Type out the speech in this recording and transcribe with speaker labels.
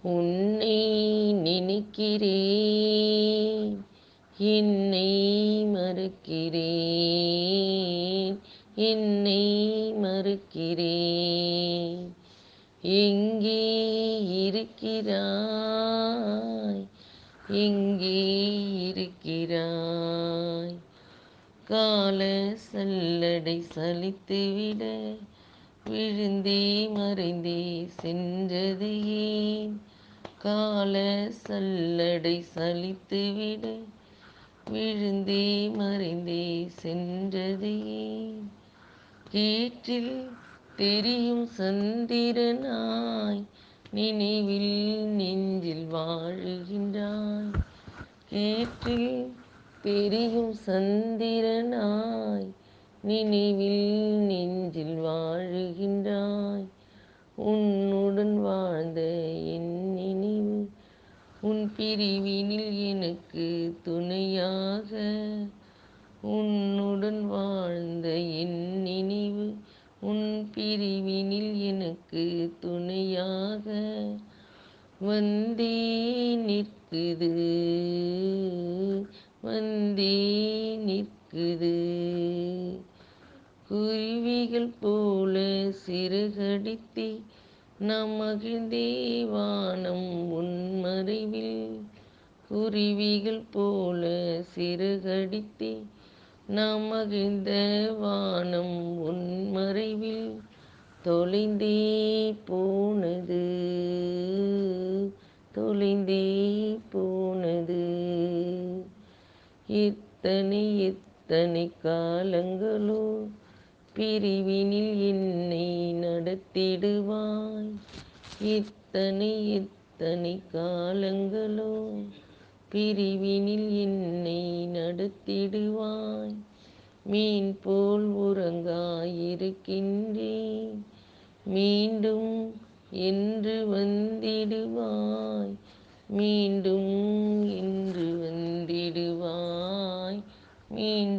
Speaker 1: உன்னை நினைக்கிறேன், என்னை மறக்கிறேன், என்னை மறக்கிறேன். எங்கே இருக்கிறாய், எங்கே இருக்கிறாய்? கால சல்லடை சலித்துவிட விழுந்தே மறைந்தே சென்றது ஏன்? கால சல்லடை சலித்துவிட விழுந்தே மறைந்தே சென்றது ஏன்? கீற்றில் தெரியும் சந்திரனாய் நினைவில் நெஞ்சில் வாழுகின்றாய். கீற்றில் தெரியும் சந்திரனாய் நினைவில் நெஞ்சில் வாழுகின்றாய். உன்னுடன் வாழ்ந்த என் நினைவு உன் பிரிவினில் எனக்கு துணையாக. உன்னுடன் வாழ்ந்த என் நினைவு உன் பிரிவினில் எனக்கு துணையாக வந்தே நிற்குது, வந்தே நிற்குது. குருவிகள் போல சிறகடித்தே நாம் மகிழ்ந்தே வானம் உன் மறைவில். குருவிகள் போல சிறகடித்தே நாம் மகிழ்ந்த வானம் உன் மறைவில் தொலைந்தே போனது, தொலைந்தே போனது. எத்தனை எத்தனை காலங்களோ பிரிவினில் என்னை நடத்திடுவாய். எத்தனை எத்தனை காலங்களோ பிரிவினில் என்னை நடத்திடுவாய். மீன் போல் உறங்காயிருக்கின்றேன், மீண்டும் என்று வந்திடுவாய், மீண்டும் என்று வந்திடுவாய், மீண்டும்